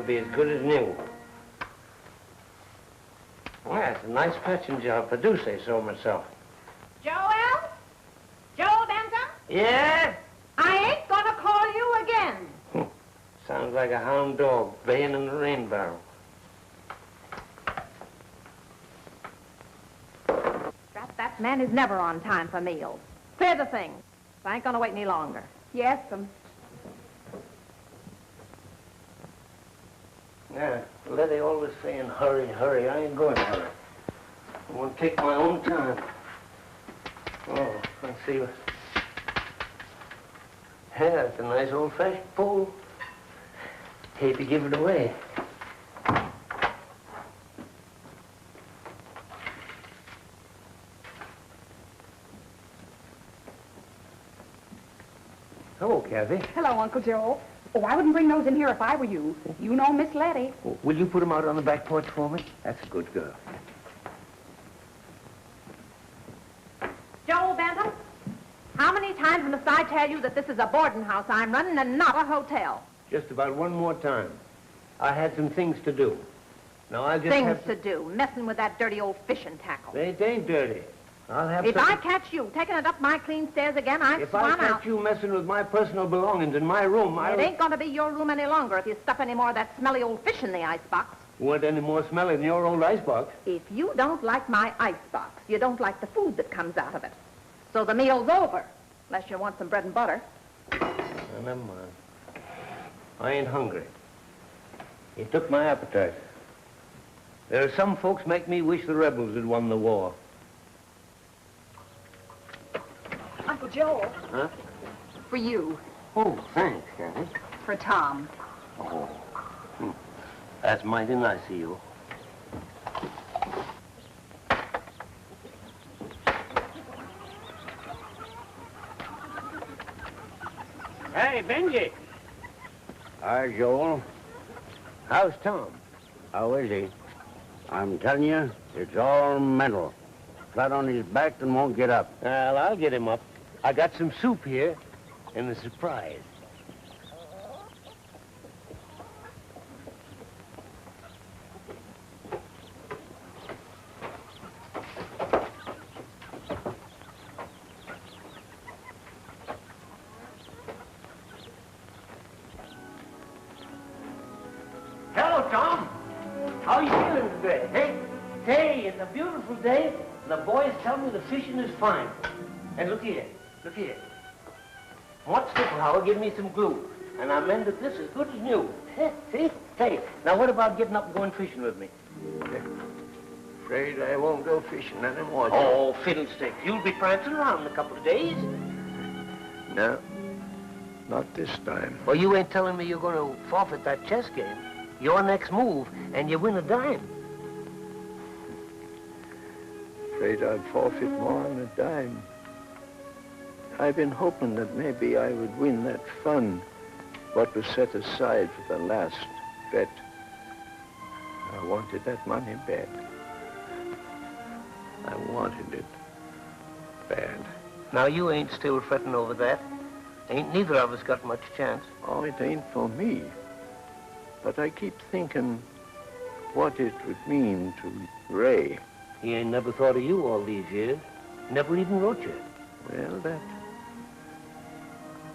be as good as new. Well, it's a nice patching job, if I do say so myself. Joel? Joel Benton? Yeah? I ain't gonna call you again. Sounds like a hound dog baying in the rain barrel. That man is never on time for meals. Clear the thing. I ain't gonna wait any longer. Yes, Yeah, Letty always saying, hurry, hurry. I ain't going to hurry. I want to take my own time. Oh, let's see what... Yeah, it's a nice old-fashioned pole. Hate to give it away. Hello, Kathy. Hello, Uncle Joe. Oh, I wouldn't bring those in here if I were you. You know Miss Letty. Oh, will you put them out on the back porch for me? That's a good girl. Joel Benton, how many times must I tell you that this is a boarding house I'm running and not a hotel? Just about one more time. I had some things to do. Now, I'll just Things have to do, messing with that dirty old fishing tackle. They ain't dirty. I'll have If some... I catch you taking it up my clean stairs again, I If swan I out. catch you messing with my personal belongings in my room, It ain't gonna be your room any longer if you stuff any more of that smelly old fish in the icebox. Weren't any more smelly than your old icebox. If you don't like my icebox, you don't like the food that comes out of it. So the meal's over, unless you want some bread and butter. Now, never mind. I ain't hungry. You took my appetite. There are some folks make me wish the rebels had won the war. Uncle Joe. Huh? For you. Oh, thanks, Kathy. For Tom. Oh. That's mighty nice of you. Hey, Benji. Hi, Joel. How's Tom? How is he? I'm telling you, it's all mental. Flat on his back and won't get up. Well, I'll get him up. I got some soup here and a surprise. Hello, Tom. How are you feeling today? Hey, it's a beautiful day. The boys tell me the fishing is fine. And look here. What Sticklehauer give me some glue, and I mended this as good as new. See? Hey, now what about getting up and going fishing with me? Afraid I won't go fishing anymore. Oh, fiddlesticks. You'll be prancing around in a couple of days. No, not this time. Well, you ain't telling me you're going to forfeit that chess game. Your next move, and you win a dime. Afraid I'd forfeit more than a dime. I've been hoping that maybe I would win that fund, what was set aside for the last bet. I wanted that money bad. I wanted it bad. Now, you ain't still fretting over that. Ain't neither of us got much chance. Oh, it ain't for me. But I keep thinking what it would mean to Ray. He ain't never thought of you all these years. Never even wrote you. Well,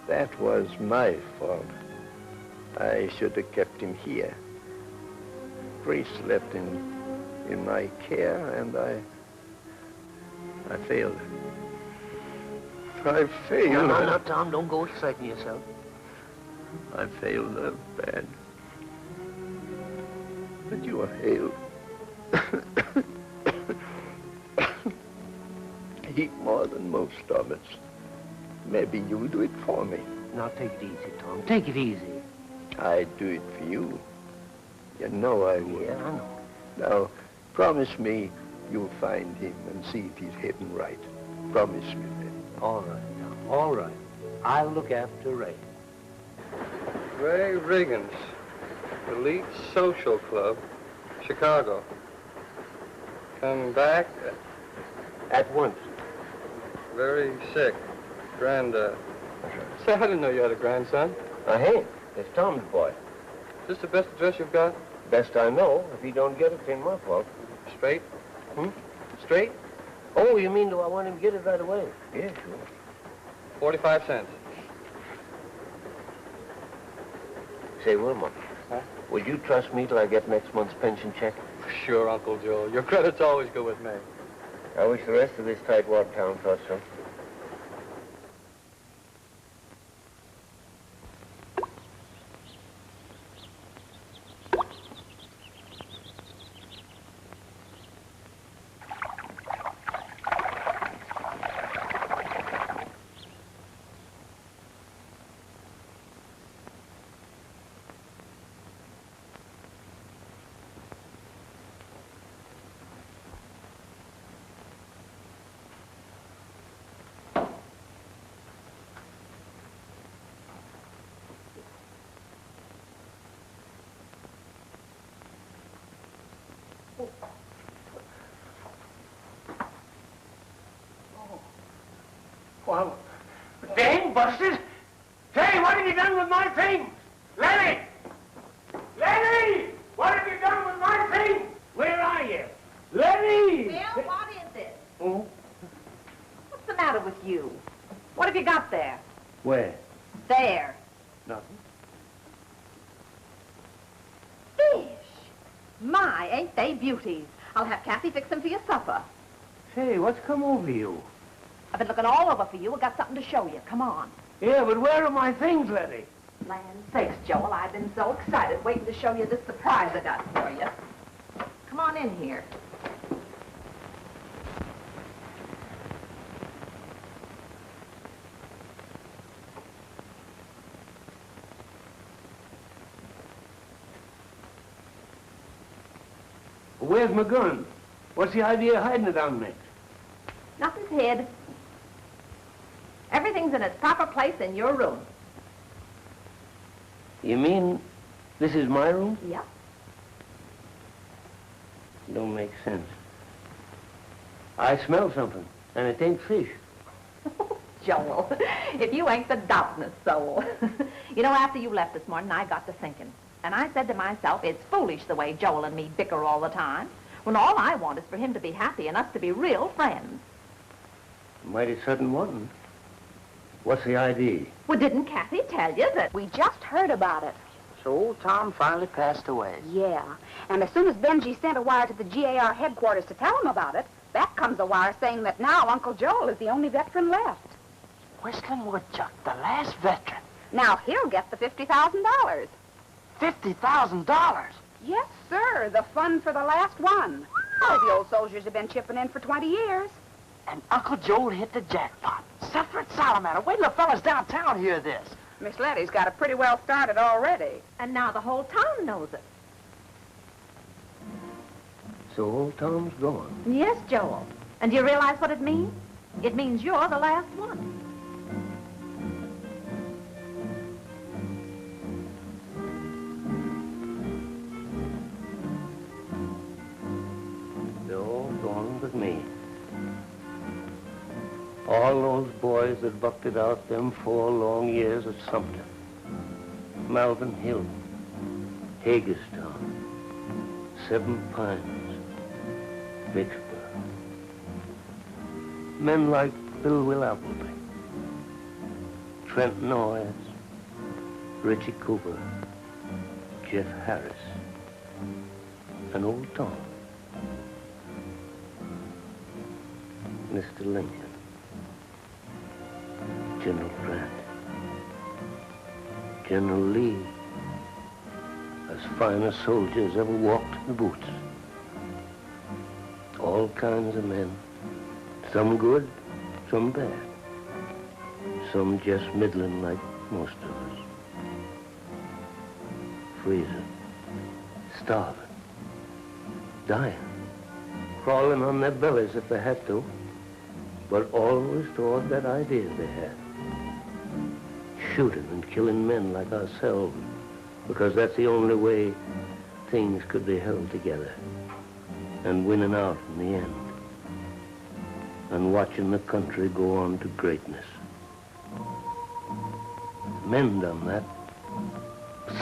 that was my fault. I should have kept him here. Grace left in my care, and I failed. I failed. No, Tom, don't go exciting yourself. I failed bad. But you are Hale. Heap more than most of us. Maybe you'll do it for me. Now, take it easy, Tom. Take it easy. I'd do it for you. You know I would. Yeah, I know. Now, promise me you'll find him and see if he's heading right. Promise me that. All right, Tom. All right. I'll look after Ray. Ray Riggins, Elite Social Club, Chicago. Come back. At once. Very sick. Granddad. Say, I didn't know you had a grandson. Hey, it's Tom's boy. this the best address you've got? Best I know. If you don't get it, it ain't my fault. Straight? Straight? Oh, you mean do I want him to get it right away? Yeah, sure. 45 cents. Say, Wilma, would you trust me till I get next month's pension check? Sure, Uncle Joe. Your credit's always good with me. I wish the rest of this tightwad town thought so. Well, dang, Busted! Say, what have you done with my things? Lenny! Lenny! What have you done with my things? Where are you? Lenny! Bill, what is this? Oh, What's the matter with you? What have you got there? where? There. Nothing. Fish. My, ain't they beauties? I'll have Kathy fix them for your supper. Say, what's come over you? I've been looking all over for you. I've got something to show you. Come on. Yeah, but where are my things, Lenny? Land sakes, Joel, I've been so excited waiting to show you this surprise I got for you. Come on in here. Where's my gun? What's the idea of hiding it on me? Nothing's hid. Everything's in its proper place in your room. You mean this is my room? Yep. Don't make sense. I smell something, and it ain't fish. Joel, if you ain't the doubtingest soul. You know, after you left this morning, I got to thinking. And I said to myself, it's foolish the way Joel and me bicker all the time, when all I want is for him to be happy and us to be real friends. Mighty sudden one. What's the idea? Well, didn't Kathy tell you that? We just heard about it. So old Tom finally passed away. Yeah. And as soon as Benji sent a wire to the GAR headquarters to tell him about it, back comes a wire saying that now Uncle Joel is the only veteran left. Whistling Woodchuck, the last veteran. Now he'll get the $50,000. $50,000. Yes, sir. The fund for the last one. All the old soldiers have been chipping in for 20 years. And Uncle Joel hit the jackpot. Suffered salamander. Wait till the fellas downtown hear this. Miss Letty's got it pretty well started already. And now the whole town knows it. So old Tom's gone. Yes, Joel. And do you realize what it means? It means you're the last one. They're all gone but me. All those boys that bucked it out them 4 long years at Sumter. Malvern Hill, Hagerstown, 7 Pines, Vicksburg. Men like Bill Will Appleby, Trent Noyes, Richie Cooper, Jeff Harris, and old Tom, Mr. Lincoln, General Grant, General Lee, as fine a soldier as ever walked in the boots. All kinds of men, some good, some bad, some just middling like most of us. Freezing, starving, dying, crawling on their bellies if they had to, but always toward that idea they had. Shooting and killing men like ourselves, because that's the only way things could be held together, and winning out in the end, and watching the country go on to greatness. Men done that.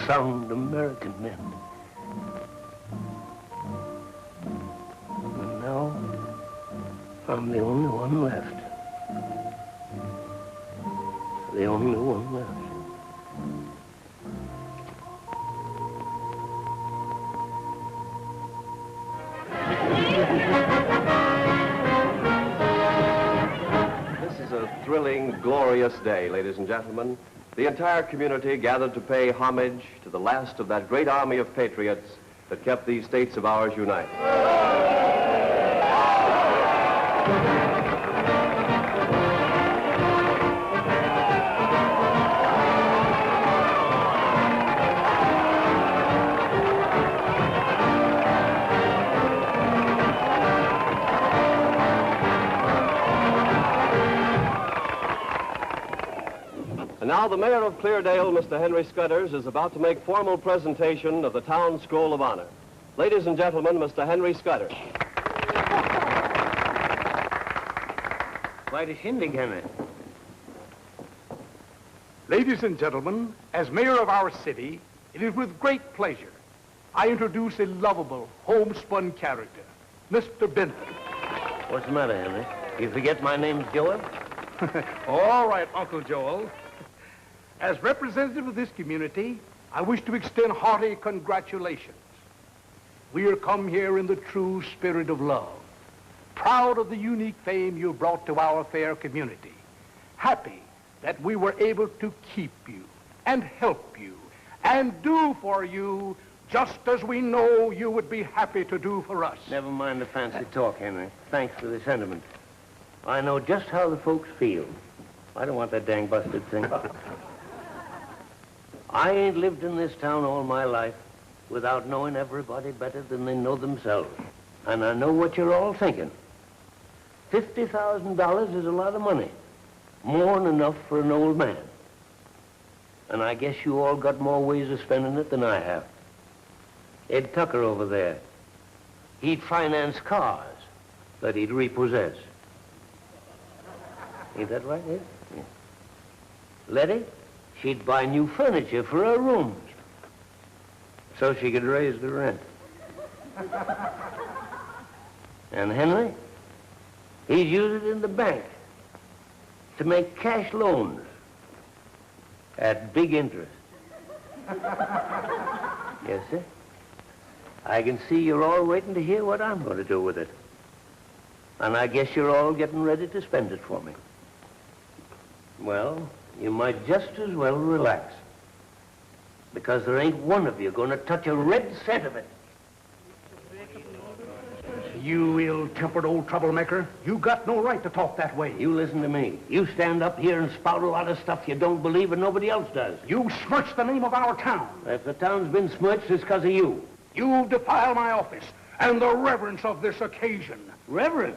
sound American men. And now, I'm the only one left. The only one left. This is a thrilling, glorious day, ladies and gentlemen. The entire community gathered to pay homage to the last of that great army of patriots that kept these states of ours united. And now the mayor of Cleardale, Mr. Henry Scudders, is about to make formal presentation of the town scroll of honor. Ladies and gentlemen, Mr. Henry Scudders. Quite a shindig, Henry. Ladies and gentlemen, as mayor of our city, it is with great pleasure I introduce a lovable, homespun character, Mr. Benton. What's the matter, Henry? You forget my name's Joel? All right, Uncle Joel. As representative of this community, I wish to extend hearty congratulations. We are come here in the true spirit of love, proud of the unique fame you brought to our fair community, happy that we were able to keep you and help you and do for you just as we know you would be happy to do for us. Never mind the fancy talk, Henry. Thanks for the sentiment. I know just how the folks feel. I don't want that dang busted thing. I ain't lived in this town all my life without knowing everybody better than they know themselves. And I know what you're all thinking. $50,000 is a lot of money. More than enough for an old man. And I guess you all got more ways of spending it than I have. Ed Tucker over there, he'd finance cars that he'd repossess. Ain't that right, Ed? Yeah. Letty, she'd buy new furniture for her rooms so she could raise the rent. And Henry, he'd use it in the bank to make cash loans at big interest. Yes, sir. I can see you're all waiting to hear what I'm going to do with it. And I guess you're all getting ready to spend it for me. Well, you might just as well relax. Because there ain't one of you going to touch a red cent of it. You ill-tempered old troublemaker, you got no right to talk that way. You listen to me. You stand up here and spout a lot of stuff you don't believe and nobody else does. You smirch the name of our town. If the town's been smirched, it's because of you. You defile my office and the reverence of this occasion. Reverend?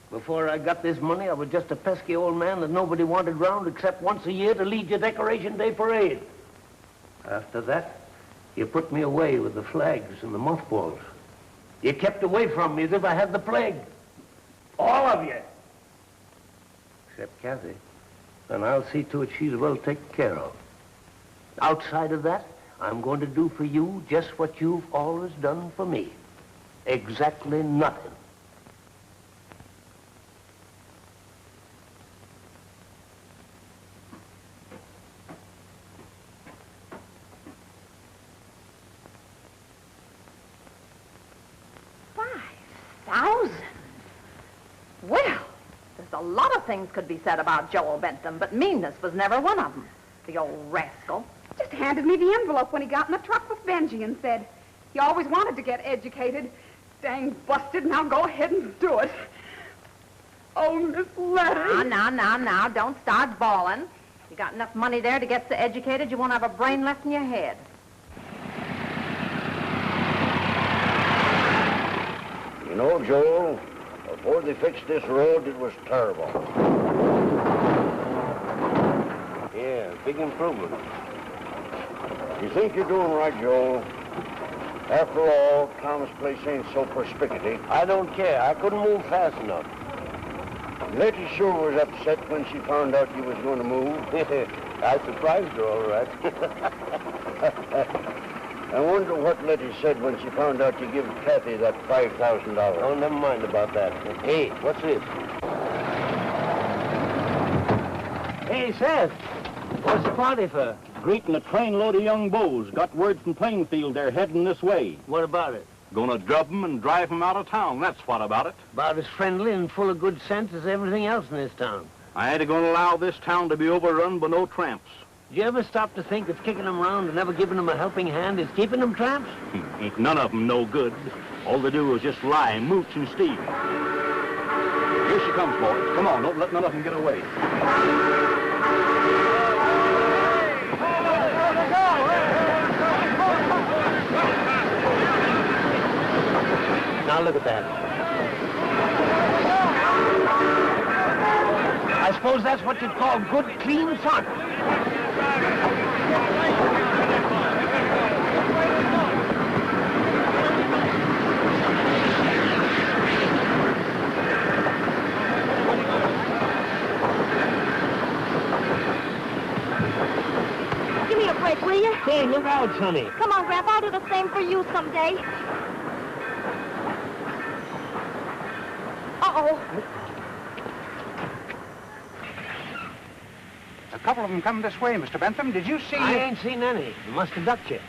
Before I got this money, I was just a pesky old man that nobody wanted round except once a year to lead your Decoration Day parade. After that, you put me away with the flags and the mothballs. You kept away from me as if I had the plague. All of you. Except Kathy. And I'll see to it she's well taken care of. Outside of that, I'm going to do for you just what you've always done for me. Exactly nothing. Well, there's a lot of things could be said about Joel Bentham, but meanness was never one of them. The old rascal. Just handed me the envelope when he got in the truck with Benji and said, he always wanted to get educated. Dang busted, now go ahead and do it. Oh, Miss Letty. Now, don't start bawling. You got enough money there to get so educated you won't have a brain left in your head. You know, Joel, before they fixed this road, it was terrible. Yeah, big improvement. You think you're doing right, Joel? After all, Thomas' place ain't so perspicacy. I don't care. I couldn't move fast enough. Letty sure was upset when she found out you was going to move. I surprised her, all right. I wonder what Letty said when she found out you give Kathy that $5,000. Oh, never mind about that. Hey, what's this? Hey, Seth. What's the party for? Greeting a trainload of young bulls. Got word from Plainfield they're heading this way. What about it? Gonna drub 'em and drive 'em out of town. That's what about it. About as friendly and full of good sense as everything else in this town. I ain't gonna allow this town to be overrun by no tramps. Did you ever stop to think if kicking them around and never giving them a helping hand is keeping them tramps? Ain't none of 'em no good. All they do is just lie, mooch, and steal. Here she comes, boys. Come on, don't let none of 'em get away. Now look at that. I suppose that's what you'd call good, clean fun. Give me a break, will you? Hey, look out, Sonny. Come on, Grandpa. I'll do the same for you someday. Uh-oh. A couple of them come this way, Mr. Bentham. Did you see... I ain't seen any. Must have ducked you.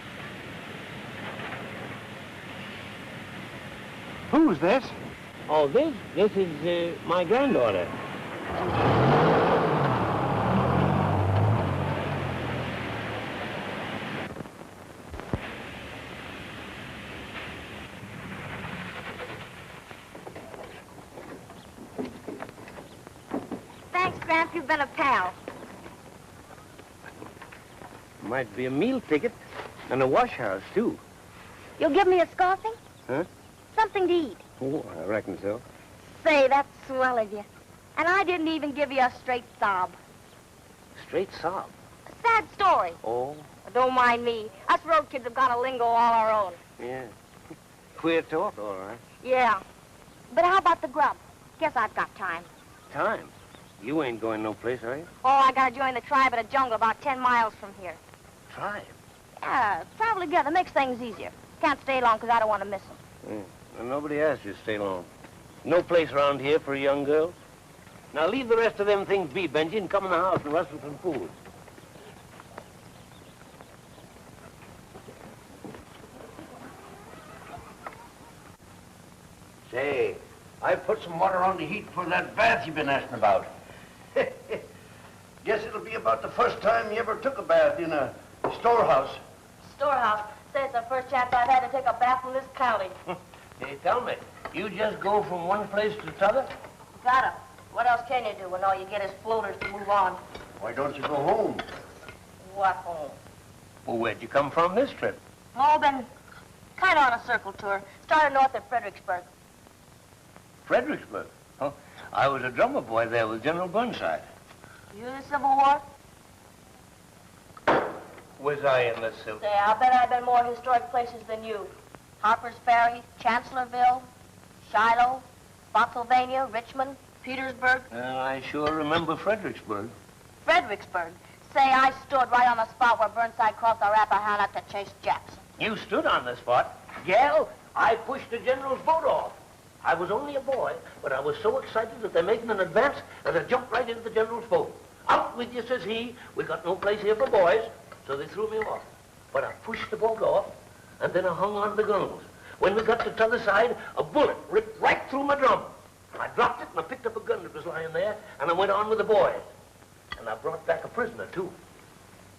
Who's this? Oh, this is my granddaughter. Thanks, Gramp. You've been a pal. Might be a meal ticket and a wash house, too. You'll give me a scoffing? Huh? Something to eat. Oh, I reckon so. Say, that's swell of you. And I didn't even give you a straight sob. Straight sob. A sad story. Oh, Don't mind me. Us road kids have got a lingo all our own. yeah. Queer talk, all right. Yeah. But how about the grub? Guess I've got time. Time. You ain't going no place, are you? Oh, I gotta join the tribe in a jungle about 10 miles from here. Tribe. Yeah, travel together makes things easier. Can't stay long because I don't want to miss them. Yeah. Well, nobody asked you to stay long. No place around here for a young girl. Now leave the rest of them things be, Benji, and come in the house and rustle some food. Say, I put some water on the heat for that bath you've been asking about. Guess it'll be about the first time you ever took a bath in a storehouse. Storehouse. Say, it's the first chance I've had to take a bath in this county. Hey, tell me, you just go from one place to the other? Gotta. What else can you do when all you get is floaters to move on? Why don't you go home? What home? Well, where'd you come from this trip? Oh, been kind of on a circle tour. Started north at Fredericksburg. Fredericksburg. Oh, I was a drummer boy there with General Burnside. You in the Civil War? Was I in the Civil? Say, I'll bet I've been more historic places than you. Harper's Ferry, Chancellorsville, Shiloh, Spotsylvania, Richmond, Petersburg. I sure remember Fredericksburg. Fredericksburg. Say, I stood right on the spot where Burnside crossed the Rappahannock to chase Jackson. You stood on the spot. Gal, I pushed the general's boat off. I was only a boy, but I was so excited that they're making an advance that I jumped right into the general's boat. Out with you, says he. We got no place here for boys, so they threw me off. But I pushed the boat off, and then I hung on to the gunnels. When we got to the other side, a bullet ripped right through my drum. I dropped it, and I picked up a gun that was lying there, and I went on with the boys. And I brought back a prisoner, too.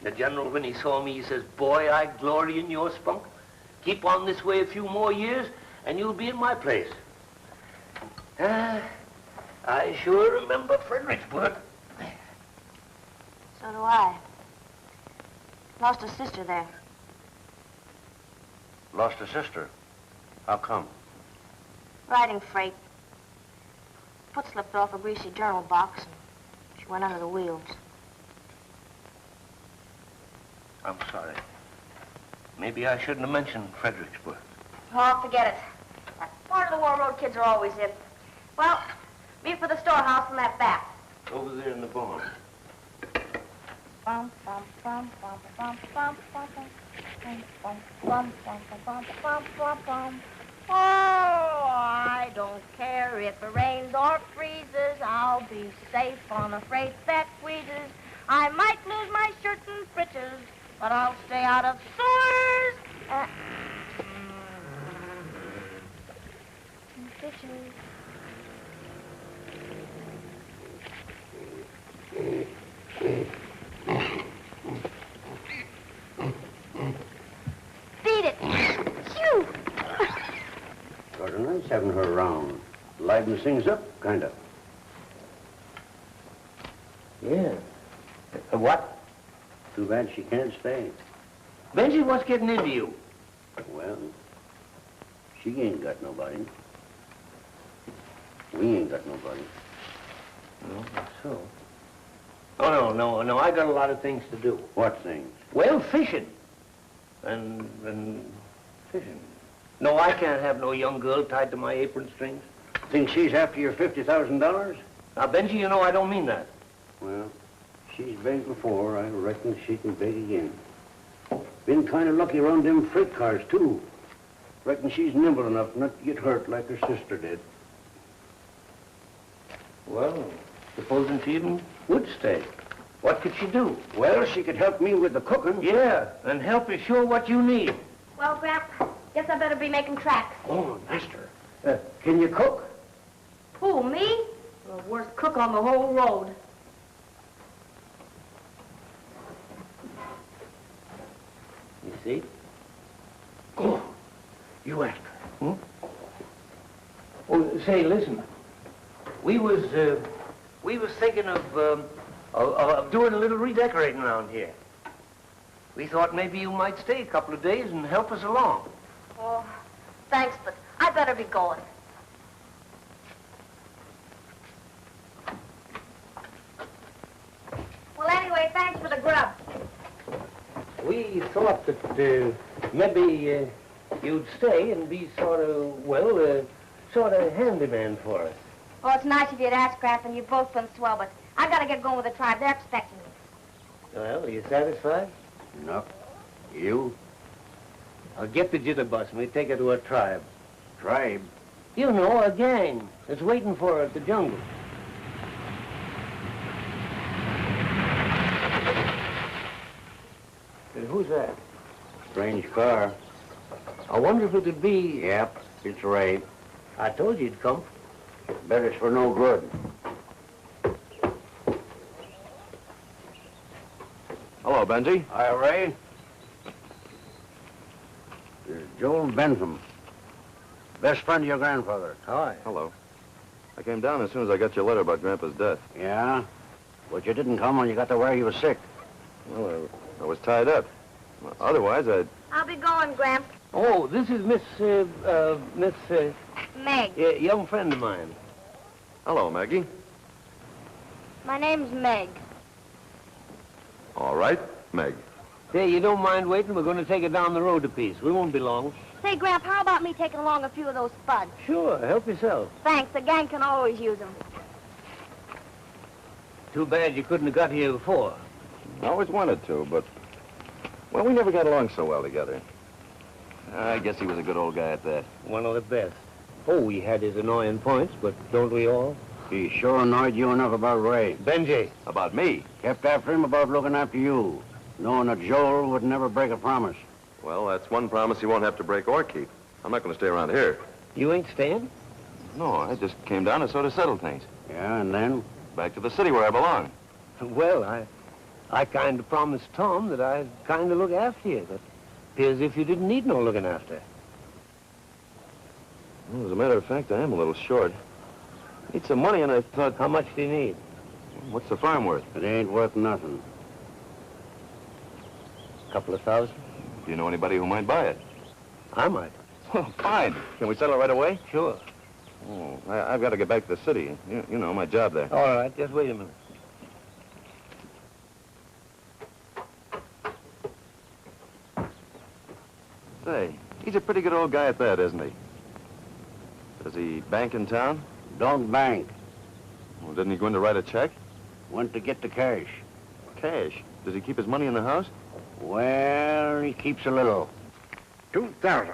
The general, when he saw me, he says, "Boy, I glory in your spunk. Keep on this way a few more years, and you'll be in my place." I sure remember Fredericksburg. So do I. Lost a sister there. Lost a sister. How come? Riding freight. Foot slipped off a greasy journal box, and she went under the wheels. I'm sorry. Maybe I shouldn't have mentioned Fredericksburg. Oh, forget it. That part of the war road kids are always in. Well, meet for the storehouse and that bath. Over there in the barn. Bum, bum, bum, bum, bum, bum, bum, bum. be safe on a freight that squeezes. I might lose my shirt and breeches, but I'll stay out of sores. Fishes. Beat it. Phew. Sort of nice having her around. Livens things up, kind of. Yeah. What? Too bad she can't stay. Benji, what's getting into you? Well, she ain't got nobody. We ain't got nobody. No, that's so. Oh, no. I got a lot of things to do. What things? Well, fishing. And fishing. No, I can't have no young girl tied to my apron strings. Think she's after your $50,000? Now, Benji, you know I don't mean that. Well, she's begged before. I reckon she can beg again. Been kind of lucky around them freight cars, too. Reckon she's nimble enough not to get hurt like her sister did. Well, supposing she even would stay. What could she do? Well, she could help me with the cooking. Yeah, and help you sure what you need. Well, Grandpa, guess I better be making tracks. Oh, mister. Can you cook? Who, me? The worst cook on the whole road. You see? Oh, you ask her. Oh, say, listen. We was thinking of doing a little redecorating around here. We thought maybe you might stay a couple of days and help us along. Oh, thanks, but I better be going. Well, anyway, thanks for the grub. We thought that maybe you'd stay and be sort of handyman for us. Oh, it's nice of you to ask, Grandpa, and you've both been swell, but I gotta get going with the tribe. They're expecting me. Well, are you satisfied? No. You? I'll get the jitterbus and we take her to a tribe. Tribe? You know, a gang that's waiting for her at the jungle. Who's that? Strange car. I wonder if it could be... Yep, it's right. I told you it'd come. Bet it's for no good. Hello, Benji. Hi, Ray. This is Joel Bentham. Best friend of your grandfather. Hi. Hello. I came down as soon as I got your letter about Grandpa's death. Yeah? But you didn't come when you got to where you was sick. Well, I was tied up. Otherwise, I'll be going, Gramp. Oh, this is Miss Meg. yeah, young friend of mine. Hello, Maggie. My name's Meg. All right, Meg. Say, you don't mind waiting? We're going to take it down the road a piece. We won't be long. Say, Gramp, how about me taking along a few of those spuds? Sure, help yourself. Thanks, the gang can always use them. Too bad you couldn't have got here before. I always wanted to, but... Well, we never got along so well together. I guess he was a good old guy at that. One of the best. Oh, he had his annoying points, but don't we all? He sure annoyed you enough about Ray. Benji. About me? Kept after him about looking after you, knowing that Joel would never break a promise. Well, that's one promise he won't have to break or keep. I'm not going to stay around here. You ain't staying? No, I just came down to sort of settle things. Yeah, and then? Back to the city where I belong. Well, I kind of promised Tom that I'd kind of look after you. But appears as if you didn't need no looking after. Well, as a matter of fact, I am a little short. Need some money, and I thought... How much do you need? What's the farm worth? It ain't worth nothing. A couple of thousand? Do you know anybody who might buy it? I might. Well, fine. Can we settle right away? Sure. Oh, I've got to get back to the city. You know, my job there. All right, just wait a minute. Say, he's a pretty good old guy at that, isn't he? Does he bank in town? Don't bank. Well, didn't he go in to write a check? Went to get the cash. Cash? Does he keep his money in the house? Well, he keeps a little. 2,000.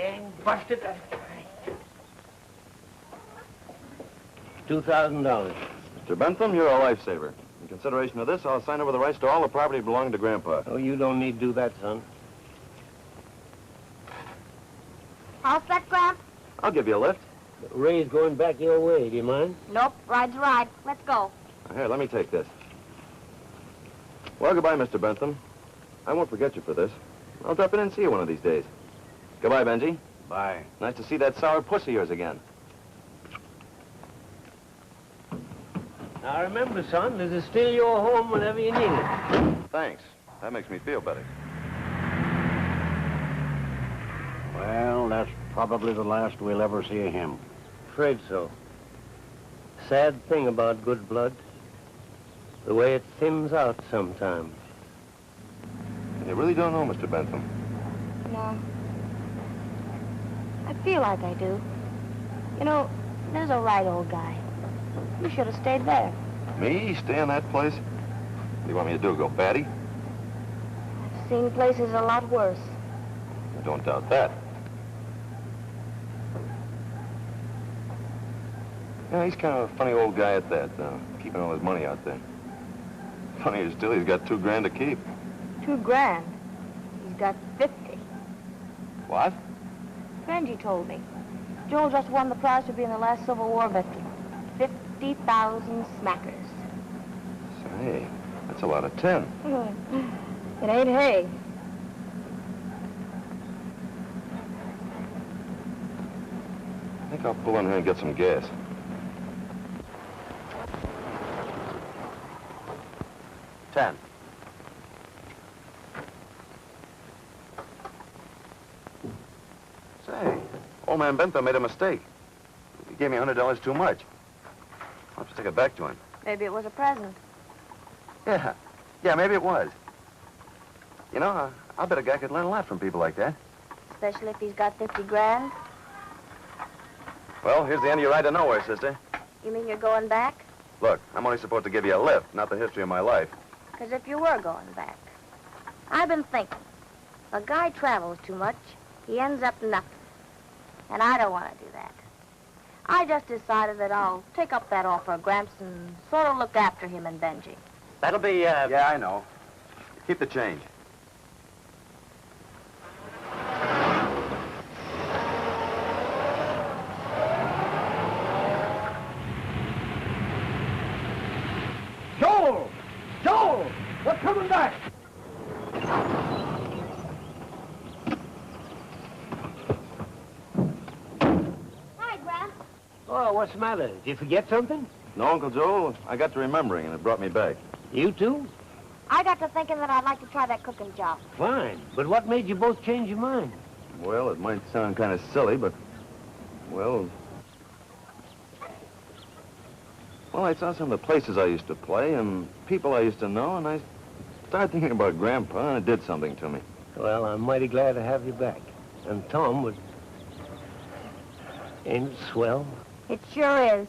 dang busted. $2,000. Mr. Bentham, you're a lifesaver. In consideration of this, I'll sign over the rights to all the property belonging to Grandpa. Oh, you don't need to do that, son. All set, Gramp? I'll give you a lift. Ray's going back your way. Do you mind? Nope, ride's a ride. Let's go. Here, let me take this. Well, goodbye, Mr. Bentham. I won't forget you for this. I'll drop in and see you one of these days. Goodbye, Benji. Bye. Nice to see that sour puss of yours again. Now remember, son, this is still your home whenever you need it. Thanks. That makes me feel better. Well, that's probably the last we'll ever see of him. Afraid so. Sad thing about good blood. The way it thins out sometimes. You really don't know, Mr. Bentham. No. I feel like I do. You know, there's a right old guy. You should have stayed there. Me? Stay in that place? What do you want me to do, go batty? I've seen places a lot worse. I don't doubt that. Yeah, he's kind of a funny old guy at that, keeping all his money out there. Funnier still, he's got $2 grand to keep. $2 grand. He's got 50. What? Benji told me. Joel just won the prize for being the last Civil War victim. 50,000 smackers. Say, that's a lot of 10. It ain't hay. I think I'll pull in here and get some gas. $10. Say, old man Bentham made a mistake. He gave me $100 too much. I'll have to take it back to him. Maybe it was a present. Yeah, maybe it was. You know, I bet a guy could learn a lot from people like that. Especially if he's got 50 grand. Well, here's the end of your ride to nowhere, sister. You mean you're going back? Look, I'm only supposed to give you a lift, not the history of my life. Because if you were going back, I've been thinking. If a guy travels too much, he ends up nothing. And I don't want to do that. I just decided that I'll take up that offer of Gramps and sort of look after him and Benji. That'll be, Yeah, I know. Keep the change. Joel! Joel! We're coming back! Hi, Gramps. Oh, what's the matter? Did you forget something? No, Uncle Joel, I got to remembering, and it brought me back. You too? I got to thinking that I'd like to try that cooking job. Fine. But what made you both change your mind? Well, it might sound kind of silly, but, well, I saw some of the places I used to play and people I used to know, and I started thinking about Grandpa, and it did something to me. Well, I'm mighty glad to have you back. And Tom would... Ain't it swell? It sure is.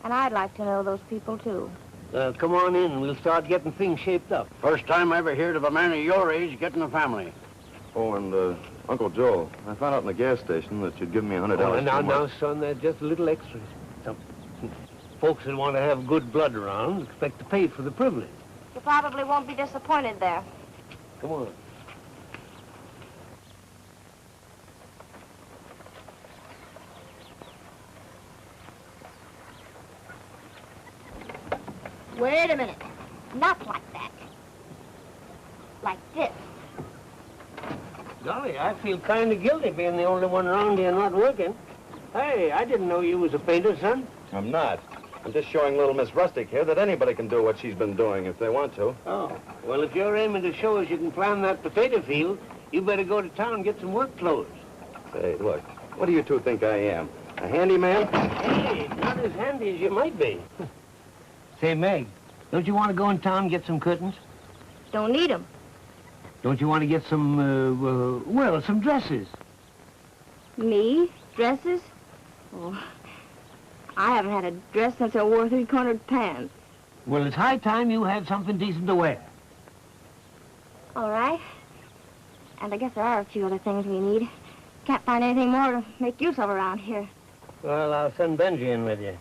And I'd like to know those people, too. Come on in and we'll start getting things shaped up. First time I ever heard of a man of your age getting a family. Oh, and, Uncle Joel, I found out in the gas station that you'd given me $100 Oh, now, too much. son, they're just a little extra. Some folks that want to have good blood around expect to pay for the privilege. You probably won't be disappointed there. Come on. Wait a minute. Not like that. Like this. Golly, I feel kind of guilty being the only one around here not working. Hey, I didn't know you was a painter, son. I'm not. I'm just showing little Miss Rustic here that anybody can do what she's been doing if they want to. Oh, well, if you're aiming to show us you can plant that potato field, you better go to town and get some work clothes. Say, look, what do you two think I am? A handyman? Hey, not as handy as you might be. Say, Meg, don't you want to go in town and get some curtains? Don't need 'em. Don't you want to get some, well, some dresses? Me? Dresses? Oh, I haven't had a dress since I wore three-cornered pants. Well, it's high time you had something decent to wear. All right. And I guess there are a few other things we need. Can't find anything more to make use of around here. Well, I'll send Benji in with you.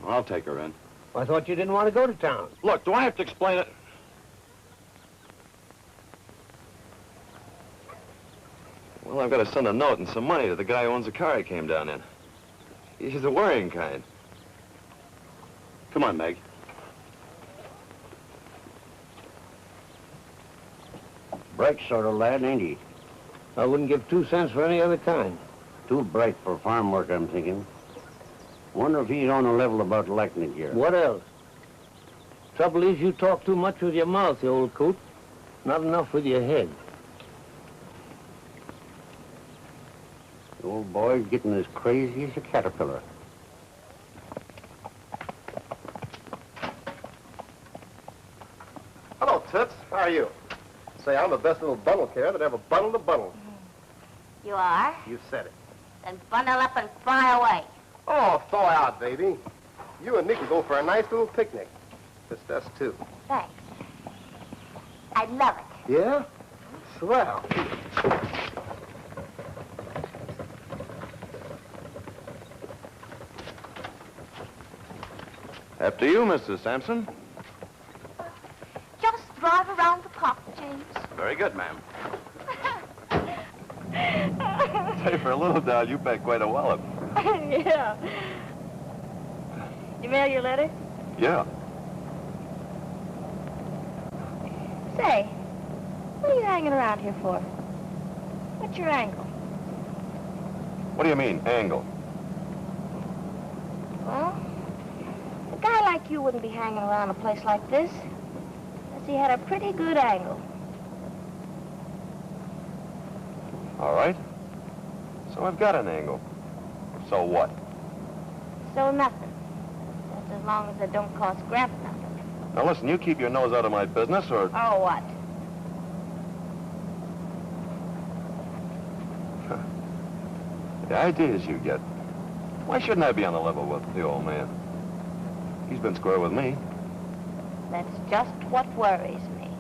I'll take her in. I thought you didn't want to go to town. Look, do I have to explain it? Well, I've got to send a note and some money to the guy who owns the car I came down in. He's the worrying kind. Come on, Meg. Bright sort of lad, ain't he? I wouldn't give 2 cents for any other kind. Too bright for farm work, I'm thinking. Wonder if he's on the level about liking it here. What else? Trouble is, you talk too much with your mouth, you old coot. Not enough with your head. The old boy's getting as crazy as a caterpillar. Hello, Toots. How are you? Say, I'm the best little bundle carrier that ever bundled a bundle. You are? You said it. Then bundle up and fly away. Oh, thaw out, baby. You and Nicky go for a nice little picnic. Just us two. Thanks. I'd love it. Yeah? Swell. After you, Mrs. Sampson. Just drive around the park, James. Very good, ma'am. Say, for a little doll, you bet quite a wallop. Yeah. You mail your letter? Yeah. Say, what are you hanging around here for? What's your angle? What do you mean, angle? Well, a guy like you wouldn't be hanging around a place like this unless he had a pretty good angle. All right. So I've got an angle. So what? So nothing. Just as long as it don't cost Grandpa nothing. Now listen, you keep your nose out of my business or... Oh, what? The ideas you get. Why shouldn't I be on the level with the old man? He's been square with me. That's just what worries me.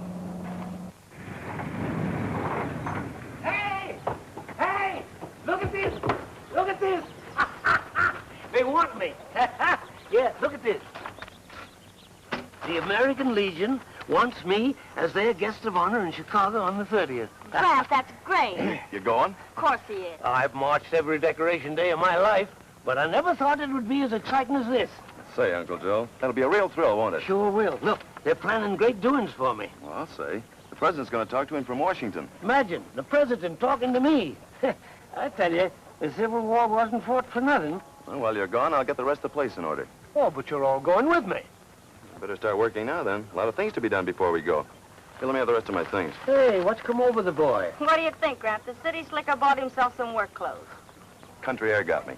Hey! Hey! Look at this! Look at this! They want me. Yeah, look at this. The American Legion wants me as their guest of honor in Chicago on the 30th. Gramp, that's great. You going? Of course he is. I've marched every decoration day of my life, but I never thought it would be as exciting as this. Say, Uncle Joe, that'll be a real thrill, won't it? Sure will. Look, they're planning great doings for me. Well, I'll say. The president's going to talk to him from Washington. Imagine, the president talking to me. I tell you, the Civil War wasn't fought for nothing. Well, while you're gone, I'll get the rest of the place in order. Oh, but you're all going with me. Better start working now, then. A lot of things to be done before we go. Here, let me have the rest of my things. Hey, what's come over the boy? What do you think, Gramp? The city slicker bought himself some work clothes. Country air got me.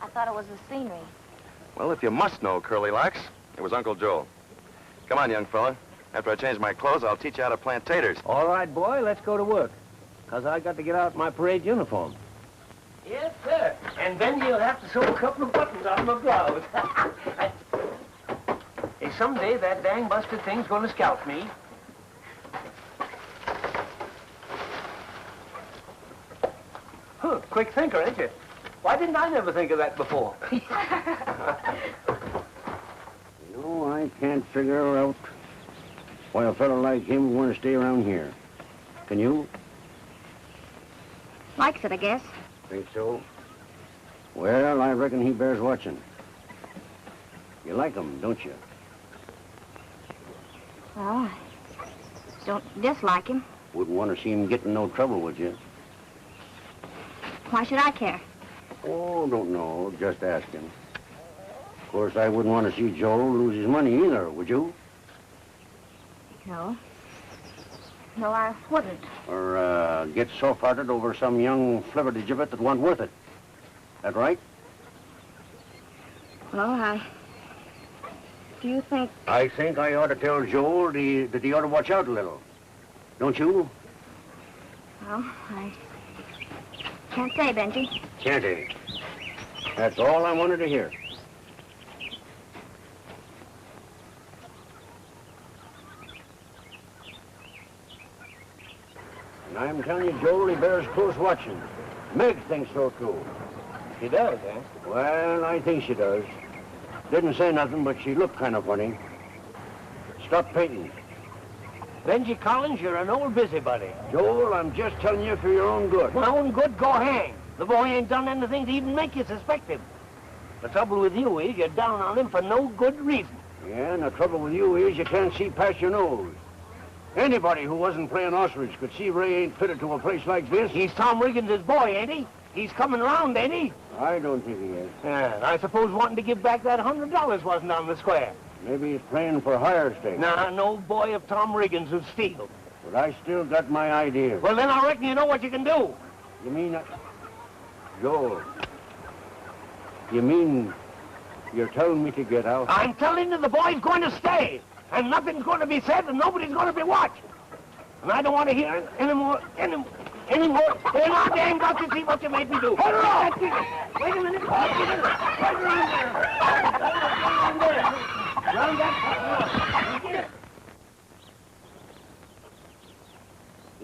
I thought it was the scenery. Well, if you must know, Curly Locks, it was Uncle Joel. Come on, young fella. After I change my clothes, I'll teach you how to plant taters. All right, boy, let's go to work. Because I got to get out my parade uniform. Yes, sir. And then you'll have to sew a couple of buttons on my blouse. Hey, someday that dang busted thing's going to scalp me. Huh, quick thinker, ain't you? Why didn't I never think of that before? No, I can't figure out why a fellow like him would want to stay around here. Can you? Likes it, I guess. Think so? Well, I reckon he bears watching. You like him, don't you? Well, I don't dislike him. Wouldn't want to see him get in no trouble, would you? Why should I care? Oh, don't know. Just asking. Of course, I wouldn't want to see Joe lose his money either, would you? No. No, I wouldn't. Or get soft-hearted over some young flibbertigibbet that wasn't worth it. That right? Well, do you think... I think I ought to tell Joel that he ought to watch out a little. Don't you? Well, I can't say, Benji. Can't he? That's all I wanted to hear. And I'm telling you, Joel, he bears close watching. Meg thinks so, too. She does, eh? Well, I think she does. Didn't say nothing, but she looked kind of funny. Stop painting. Benji Collins, you're an old busybody. Joel, I'm just telling you for your own good. My own good, go hang. The boy ain't done anything to even make you suspect him. The trouble with you is you're down on him for no good reason. Yeah, and the trouble with you is you can't see past your nose. Anybody who wasn't playing ostrich could see Ray ain't fitted to a place like this. He's Tom Riggins' boy, ain't he? He's coming round, ain't he? I don't think he is. Yeah, I suppose wanting to give back that $100 wasn't on the square. Maybe he's playing for higher stakes. Nah, no boy of Tom Riggins would steal. But I still got my idea. Well, then I reckon you know what you can do. You mean... Joel, you mean you're telling me to get out? I'm telling you the boy's going to stay. And nothing's going to be said and nobody's going to be watched. And I don't want to hear any more. They're not damn got to see what you made me do. Hold her off! Wait a minute. Right around there. Around there. Round that.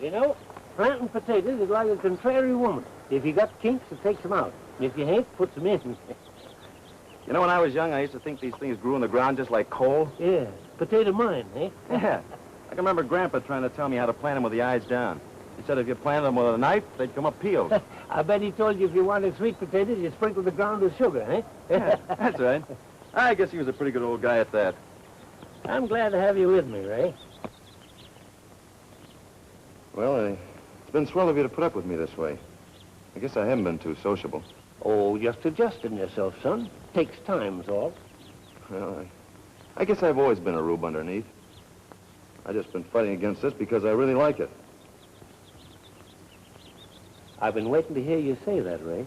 You know, planting potatoes is like a contrary woman. If you got kinks, it takes them out. And if you ain't, puts them in. You know, when I was young, I used to think these things grew in the ground just like coal. Yeah, potato mine, eh? Yeah. I can remember Grandpa trying to tell me how to plant them with the eyes down. He said if you planted them with a knife, they'd come up peeled. I bet he told you if you wanted sweet potatoes, you sprinkle the ground with sugar, eh? Yeah, that's right. I guess he was a pretty good old guy at that. I'm glad to have you with me, Ray. Well, it's been swell of you to put up with me this way. I guess I haven't been too sociable. Oh, just adjusting yourself, son. Takes time's all. Well, I guess I've always been a rube underneath. I've just been fighting against this because I really like it. I've been waiting to hear you say that, Ray.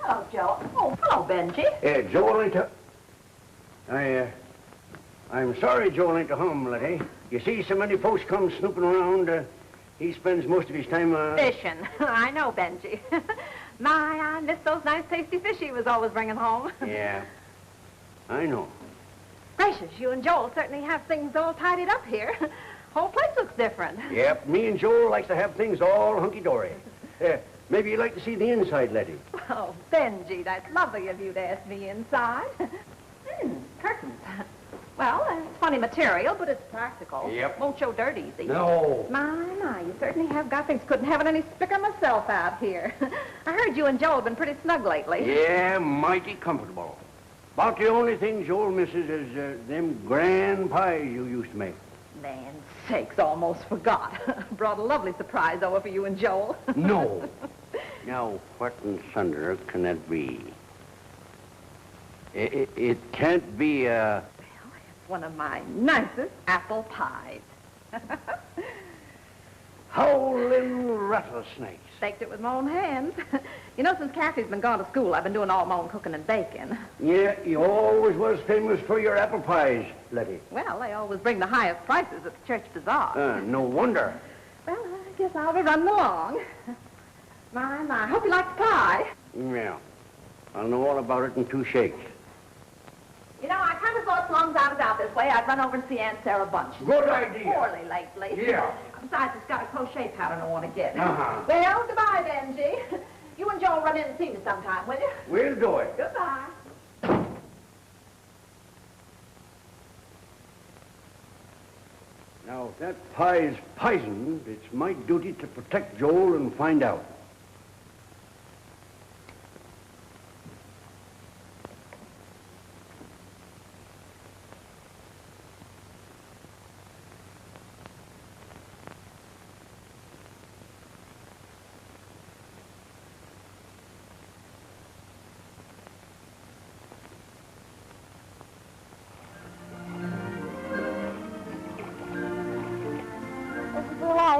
Hello, Joe. Oh, hello, Benji. Joel ain't I'm sorry Joel ain't to home, Letty. You see, so many folks come snooping around. He spends most of his time, Fishing. I know, Benji. My, I miss those nice, tasty fish he was always bringing home. Yeah, I know. Gracious, you and Joel certainly have things all tidied up here. Whole place looks different. Yep, me and Joel likes to have things all hunky-dory. Maybe you'd like to see the inside, Letty. Oh, Benji, that's lovely of you to ask me inside. Curtains. Well, it's funny material, but it's practical. Yep. Won't show dirt easy. No. My, you certainly have got things. Couldn't have it any spicker myself out here. I heard you and Joel have been pretty snug lately. Yeah, mighty comfortable. About the only thing Joel misses is them grand pies you used to make. Land's sakes, almost forgot. Brought a lovely surprise over for you and Joel. No. Now, what in thunder can that be? It can't be, Well, it's one of my nicest apple pies. howling rattlesnakes. Baked it with my own hands. You know, since Kathy's been gone to school, I've been doing all my own cooking and baking. Yeah, you always was famous for your apple pies, Letty. Well, they always bring the highest prices at the church bazaar. No wonder. Well, I guess I'll be running along. My, hope you like the pie. Yeah. I'll know all about it in 2 shakes. You know, I kind of thought as long as I was out this way, I'd run over and see Aunt Sarah Bunch. Good She's idea. poorly lately. Yeah. Besides, it's got a crochet pattern I want to get. Uh-huh. Well, goodbye, Benji. You and Joel run in and see me sometime, will you? We'll do it. Goodbye. Now, if that pie is poisoned, it's my duty to protect Joel and find out.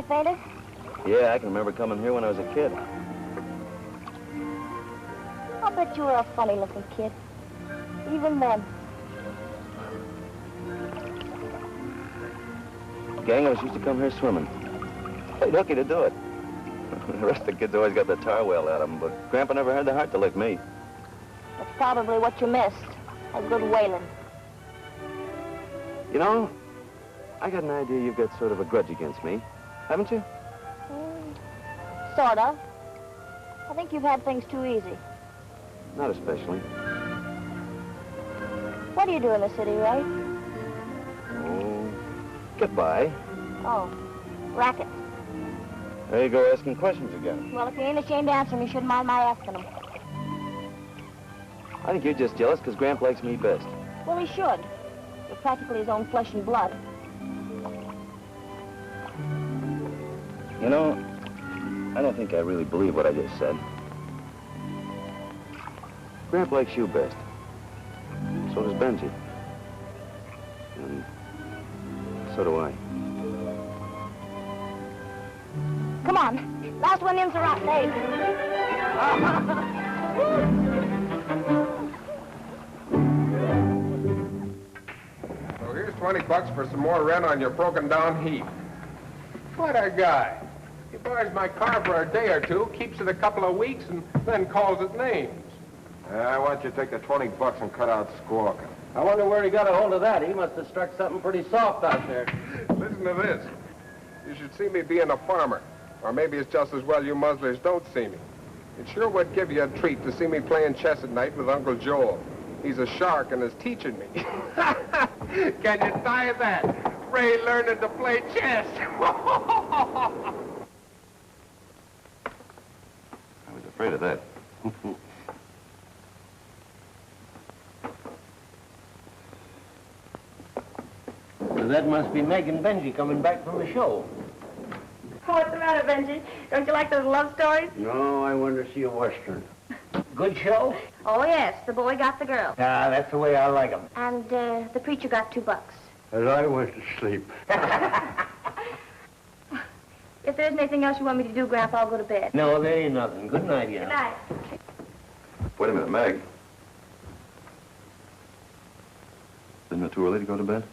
I fainted? Yeah, I can remember coming here when I was a kid. I'll bet you were a funny-looking kid. Even then. Gang of us used to come here swimming. Played hooky to do it. The rest of the kids always got the tar whale out of them, but Grandpa never had the heart to lick me. That's probably what you missed. A good whaling. You know, I got an idea you've got sort of a grudge against me, haven't you? Sort of. I think you've had things too easy. Not especially. What do you do in the city, Ray? Oh, get by. Oh, racket. There you go asking questions again. Well, if you ain't ashamed to answer them, you shouldn't mind my asking them. I think you're just jealous because Gramp likes me best. Well, he should. You're practically his own flesh and blood. You know, I don't think I really believe what I just said. Gramp likes you best. So does Benji. And so do I. Come on. Last one in's a rotten egg. So here's $20 for some more rent on your broken-down heap. What a guy. He borrows my car for a day or two, keeps it a couple of weeks, and then calls it names. I want you to take the $20 and cut out squawking. I wonder where he got a hold of that. He must have struck something pretty soft out there. Listen to this. You should see me being a farmer. Or maybe it's just as well you muzzlers don't see me. It sure would give you a treat to see me playing chess at night with Uncle Joel. He's a shark and is teaching me. Can you tie that? Ray learning to play chess. I was afraid of that. Well, that must be Meg and Benji coming back from the show. What's the matter, Benji? Don't you like those love stories? No, I wanted to see a Western. Good show? Oh, yes. The boy got the girl. Ah, that's the way I like 'em. And the preacher got $2. As I went to sleep. If there isn't anything else you want me to do, Grandpa, I'll go to bed. No, there ain't nothing. Good night, yeah. Good night. Wait a minute, Meg. Isn't it too early to go to bed?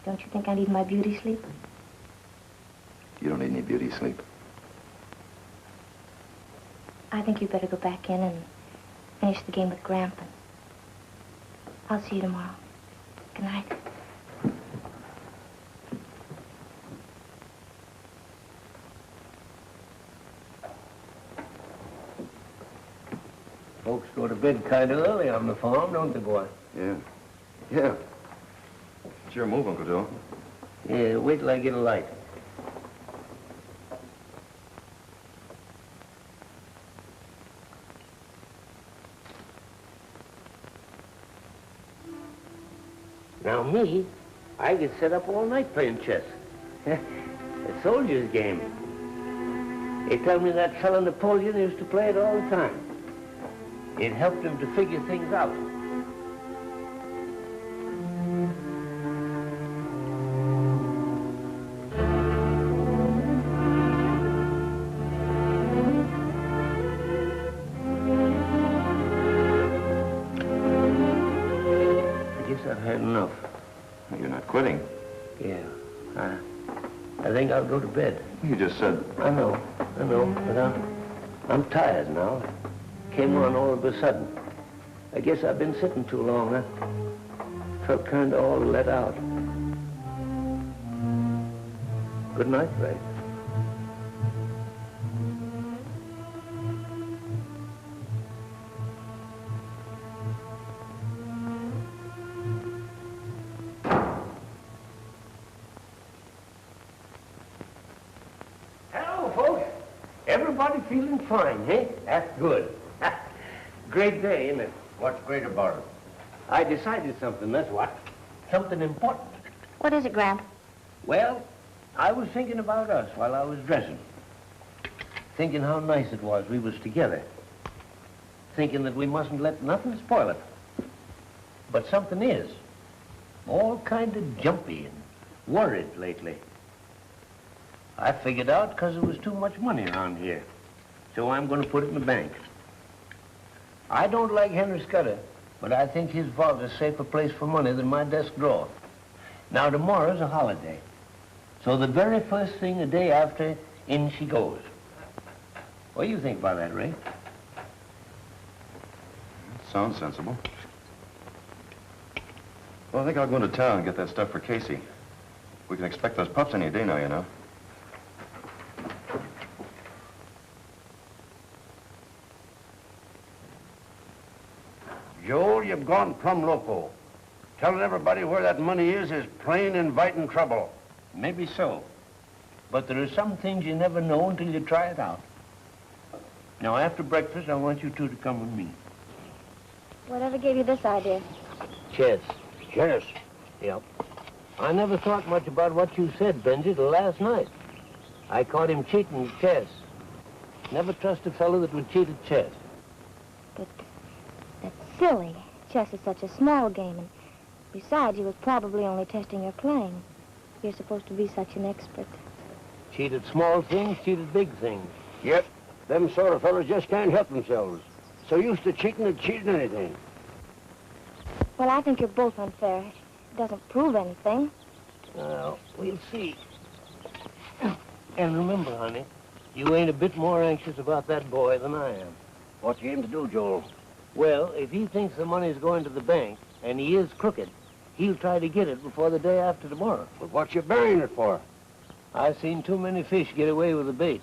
Don't you think I need my beauty sleep? You don't need any beauty sleep. I think you'd better go back in and finish the game with Grandpa. I'll see you tomorrow. Good night. Folks go to bed kind of early on the farm, don't they, boy? Yeah. Yeah. It's your move, Uncle Joe. Yeah, wait till I get a light. Now me, I get set up all night playing chess. A soldier's game. They tell me that fellow Napoleon used to play it all the time. It helped him to figure things out. I've had enough. You're not quitting. Yeah. I think I'll go to bed. You just said... I know, but I'm tired now. Came on all of a sudden. I guess I've been sitting too long. I felt kind of all let out. Good night, Ray. Everybody feeling fine, eh? That's good. Great day, isn't it? What's great about it? I decided something, that's what. Something important. What is it, Grandpa? Well, I was thinking about us while I was dressing. Thinking how nice it was we was together. Thinking that we mustn't let nothing spoil it. But something is. All kind of jumpy and worried lately. I figured out because there was too much money around here. So I'm going to put it in the bank. I don't like Henry Scudder, but I think his vault is a safer place for money than my desk drawer. Now, tomorrow's a holiday. So the very first thing the day after, in she goes. What do you think about that, Ray? Sounds sensible. Well, I think I'll go into town and get that stuff for Casey. We can expect those pups any day now, you know. Joel, you've gone plumb loco. Telling everybody where that money is plain inviting trouble. Maybe so. But there are some things you never know until you try it out. Now, after breakfast, I want you two to come with me. Whatever gave you this idea? Chess. Chess? Yep. I never thought much about what you said, Benji, till last night. I caught him cheating at chess. Never trust a fellow that would cheat at chess. But that's silly. Chess is such a small game, and besides, he was probably only testing your playing. You're supposed to be such an expert. Cheat at small things, cheat at big things. Yep. Them sort of fellas just can't help themselves. So used to cheating and cheating anything. Well, I think you're both unfair. It doesn't prove anything. Well, we'll see. And remember, honey, you ain't a bit more anxious about that boy than I am. What you aim to do, Joel? Well, if he thinks the money's going to the bank, and he is crooked, he'll try to get it before the day after tomorrow. But what you burying it for? I've seen too many fish get away with the bait.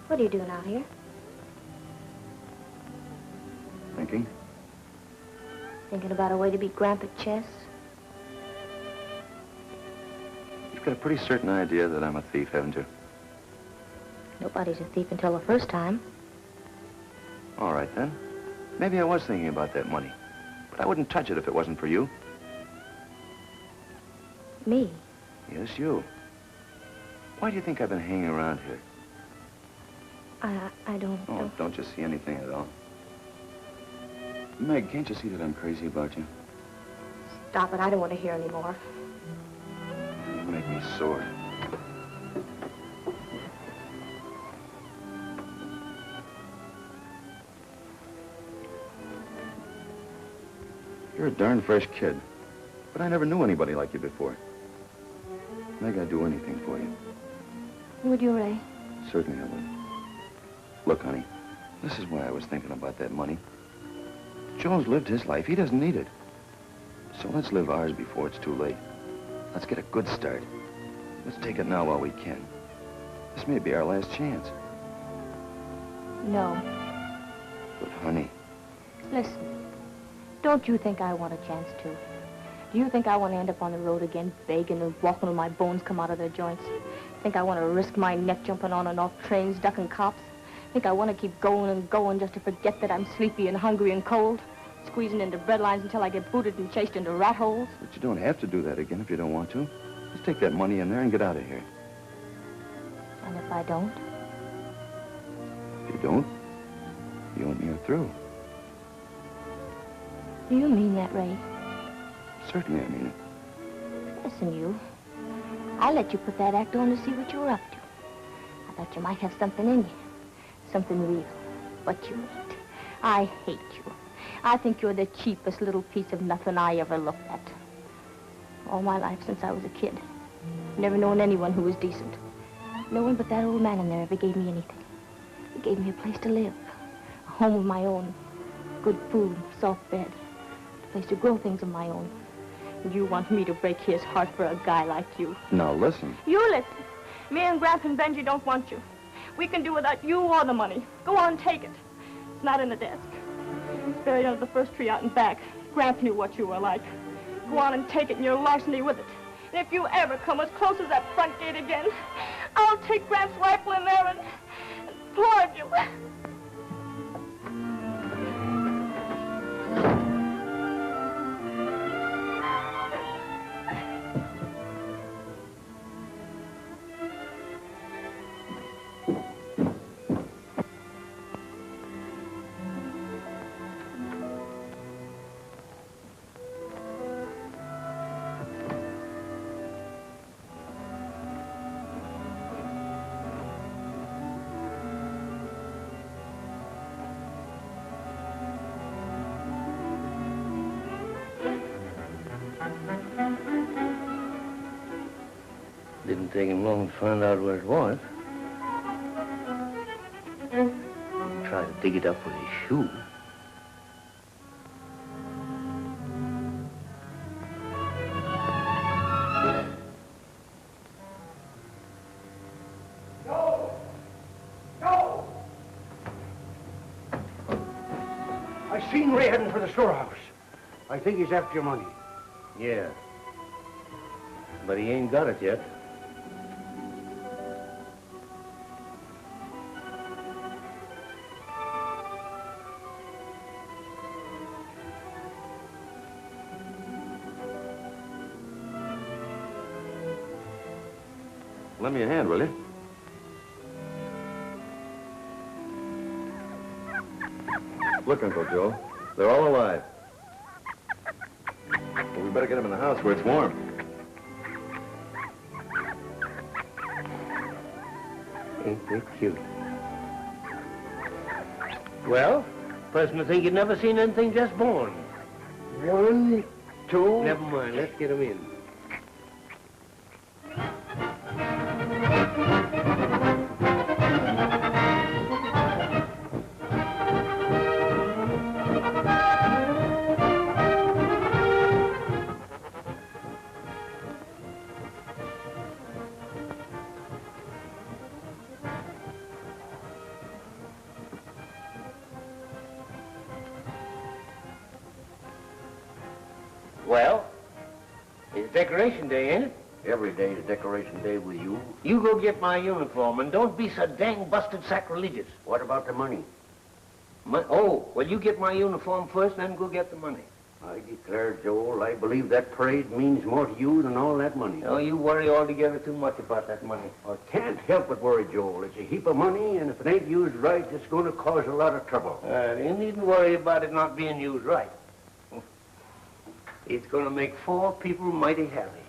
What are you doing out here? Thinking? Thinking about a way to beat Grandpa at chess? You've got a pretty certain idea that I'm a thief, haven't you? Nobody's a thief until the first time. All right, then. Maybe I was thinking about that money. But I wouldn't touch it if it wasn't for you. Me? Yes, you. Why do you think I've been hanging around here? I don't... Oh, don't you see anything at all? Meg, can't you see that I'm crazy about you? Stop it. I don't want to hear any more. You make me sore. You're a darn fresh kid. But I never knew anybody like you before. Meg, I'd do anything for you. Would you, Ray? Certainly I would. Look, honey, this is why I was thinking about that money. Joe's lived his life. He doesn't need it. So let's live ours before it's too late. Let's get a good start. Let's take it now while we can. This may be our last chance. No. But, honey... Listen, don't you think I want a chance, too? Do you think I want to end up on the road again, begging and walking till my bones come out of their joints? Think I want to risk my neck jumping on and off trains, ducking cops? Think I want to keep going and going just to forget that I'm sleepy and hungry and cold? Squeezing into bread lines until I get booted and chased into rat holes? But you don't have to do that again if you don't want to. Just take that money in there and get out of here. And if I don't? If you don't, you and me are through. Do you mean that, Ray? Certainly I mean it. Listen, you. I let you put that act on to see what you were up to. I thought you might have something in you. Something real. But you ain't. I hate you. I think you're the cheapest little piece of nothing I ever looked at. All my life since I was a kid. Never known anyone who was decent. No one but that old man in there ever gave me anything. He gave me a place to live. A home of my own. Good food, soft bed. A place to grow things of my own. And you want me to break his heart for a guy like you. Now listen. You listen. Me and Gramp and Benji don't want you. We can do without you or the money. Go on, take it. It's not in the desk. It's buried under the first tree out in back. Gramp knew what you were like. Go on and take it and your larceny with it. And if you ever come as close as that front gate again, I'll take Gramp's rifle in there and plug you. Didn't take him long to find out where it was. Tried to dig it up with his shoe. I seen Ray heading for the storehouse. I think he's after your money. Yeah. But he ain't got it yet. Lend me a hand, will you? Look, Uncle Joe, they're all alive. Well, we better get them in the house where it's warm. Ain't they cute? Well, person would think you'd never seen anything just born. 1, 2... Never mind, let's get 'em in. Well, it's Decoration Day, ain't it? Every day is Decoration Day with you. You go get my uniform, and don't be so dang busted sacrilegious. What about the money? Oh, well, you get my uniform first, and then go get the money. I declare, Joel, I believe that parade means more to you than all that money. Oh, you worry altogether too much about that money. I can't help but worry, Joel. It's a heap of money, and if it ain't used right, it's going to cause a lot of trouble. You needn't worry about it not being used right. It's going to make 4 people mighty happy.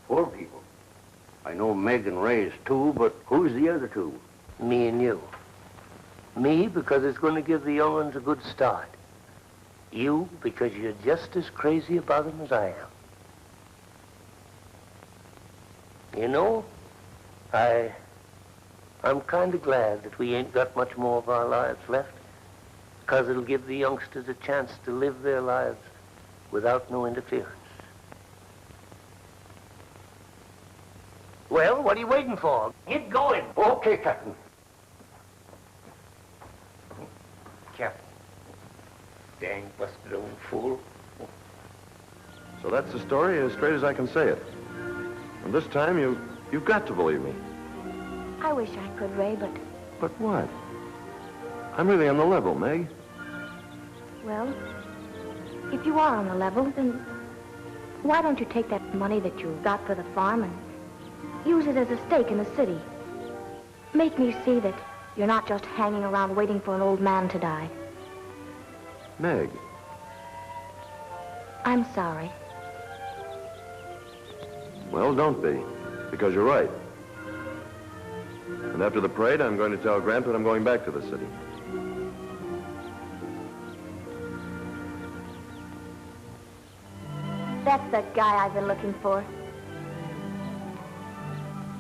4 people? I know Meg and Ray's 2, but who's the other 2? Me and you. Me, because it's going to give the young ones a good start. You, because you're just as crazy about them as I am. You know, I'm kind of glad that we ain't got much more of our lives left, because it'll give the youngsters a chance to live their lives without no interference. Well, what are you waiting for? Get going. Okay, Captain. Captain. Dang busted old fool. So that's the story as straight as I can say it. And this time you've got to believe me. I wish I could, Ray, but... But what? I'm really on the level, Meg. Well, if you are on the level, then why don't you take that money that you got for the farm and use it as a stake in the city? Make me see that you're not just hanging around waiting for an old man to die. Meg. I'm sorry. Well, don't be, because you're right. And after the parade, I'm going to tell Grant that I'm going back to the city. That's the guy I've been looking for.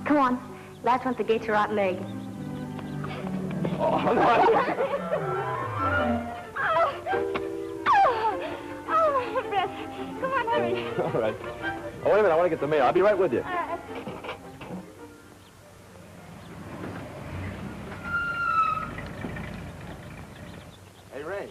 Come on. Last once the gates are out, Meg. Oh, no. Brett. Come on, hurry. All right. Oh, wait a minute. I want to get the mail. I'll be right with you. Hey, Ray.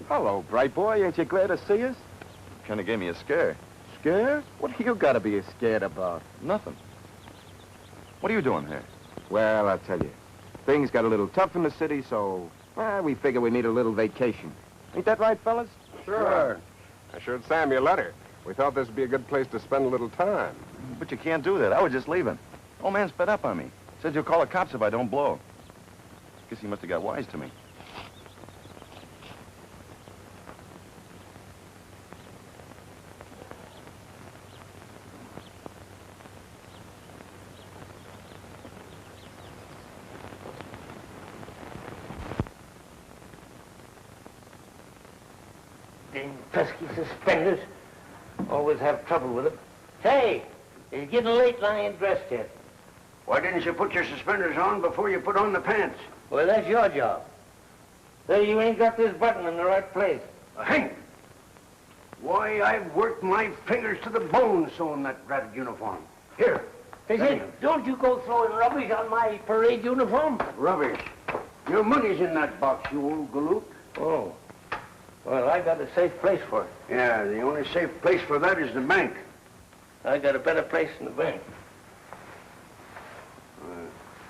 Hello, bright boy. Ain't you glad to see us? Kind of gave me a scare. Scared? What do you got to be scared about? Nothing. What are you doing here? Well, I'll tell you. Things got a little tough in the city, so we figure we need a little vacation. Ain't that right, fellas? Sure. I showed Sam your letter. We thought this would be a good place to spend a little time. But you can't do that. I was just leaving. Old man's fed up on me. Says he'll call the cops if I don't blow. Guess he must have got wise to me. Dang pesky suspenders. Always have trouble with them. Say, it's getting late and I ain't dressed yet. Why didn't you put your suspenders on before you put on the pants? Well, that's your job. Say, you ain't got this button in the right place. Hank! Why, I've worked my fingers to the bone sewing that ratted uniform. Here. Say, don't you go throwing rubbish on my parade uniform. Rubbish. Your money's in that box, you old galoot. Oh. Well, I got a safe place for it. Yeah, the only safe place for that is the bank. I got a better place in the bank.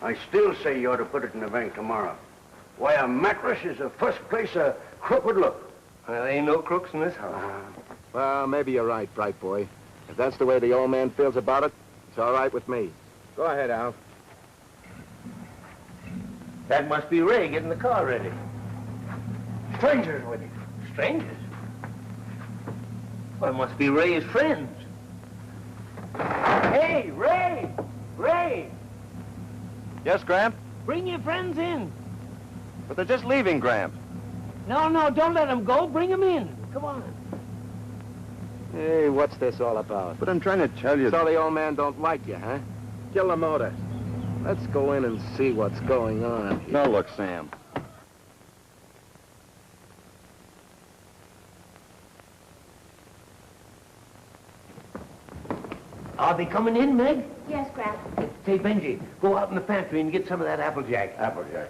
I still say you ought to put it in the bank tomorrow. Why, a mattress is the first place a crook would look. Well, there ain't no crooks in this house. Well, maybe you're right, bright boy. If that's the way the old man feels about it, it's all right with me. Go ahead, Al. That must be Ray getting the car ready. Strangers with him. Strangers? Well, it must be Ray's friends. Hey, Ray! Ray! Yes, Gramp? Bring your friends in. But they're just leaving, Gramp. No, don't let them go. Bring them in. Come on. Hey, what's this all about? But I'm trying to tell you... So the old man don't like you, huh? Kill the motor. Let's go in and see what's going on here. Now, look, Sam. Are they coming in, Meg? Yes, Grandpa. Say, Benji, go out in the pantry and get some of that Applejack. Applejack.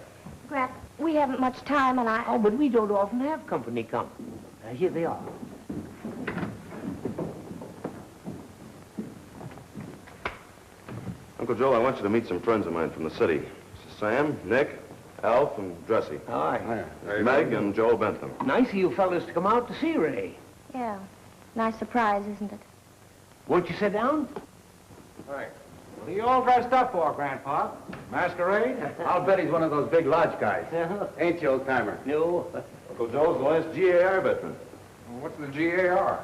Grandpa, we haven't much time, and Oh, but we don't often have company come. Here they are. Uncle Joe, I want you to meet some friends of mine from the city. This is Sam, Nick, Alf, and Dressy. Hi. Meg and Joe Bentham. Nice of you fellas to come out to see Ray. yeah, nice surprise, isn't it? Won't you sit down? Right. What are you all dressed up for, Grandpa? Masquerade? I'll bet he's one of those big lodge guys. Ain't you, old-timer? No. Uncle Joe's the last GAR veteran. Well, what's the GAR?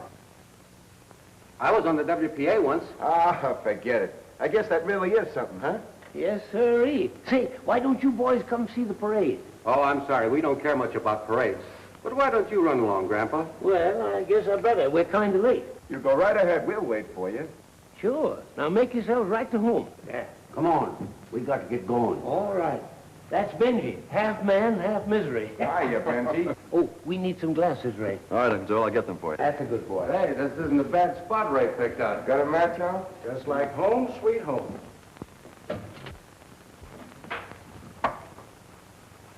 I was on the WPA once. Ah, forget it. I guess that really is something, huh? Yes, sirree. Say, why don't you boys come see the parade? Oh, I'm sorry. We don't care much about parades. But why don't you run along, Grandpa? Well, I guess I better. We're kind of late. You go right ahead. We'll wait for you. Sure. Now make yourselves right to home. Yeah. Come on. We got to get going. All right. That's Benji. Half man, half misery. Hiya, Benji. Oh, we need some glasses, Ray. All right, Uncle Joe, I'll get them for you. That's a good boy. Hey, this isn't a bad spot Ray picked out. Got a match on? Just like home, sweet home.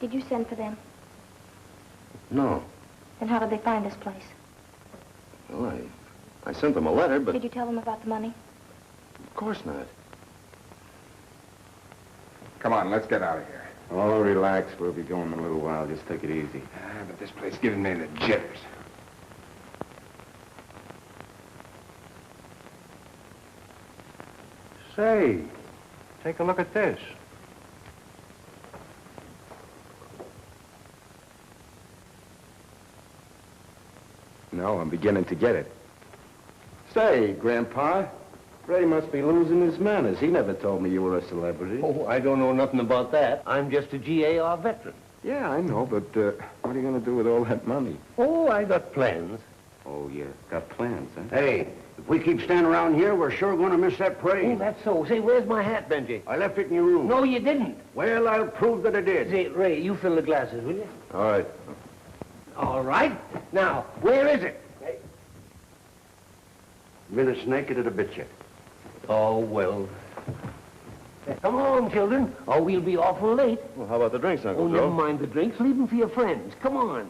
Did you send for them? No. Then how did they find this place? Well, I sent them a letter, but... Did you tell them about the money? Of course not. Come on, let's get out of here. Oh, relax. We'll be going in a little while. Just take it easy. But this place giving me the jitters. Say, take a look at this. No, I'm beginning to get it. Say, Grandpa, Ray must be losing his manners. He never told me you were a celebrity. Oh, I don't know nothing about that. I'm just a GAR veteran. Yeah, I know, but what are you going to do with all that money? Oh, I got plans. Oh, you got plans, huh? Hey, if we keep standing around here, we're sure going to miss that parade. Oh, that's so. Say, where's my hat, Benji? I left it in your room. No, you didn't. Well, I'll prove that I did. Say, Ray, you fill the glasses, will you? All right. All right. Now, where is it? Been a snake, it'd have bit you. Oh, well. Come on, children, or we'll be awful late. Well, how about the drinks, Uncle Oh, Joe? never mind the drinks. Leave them for your friends. Come on.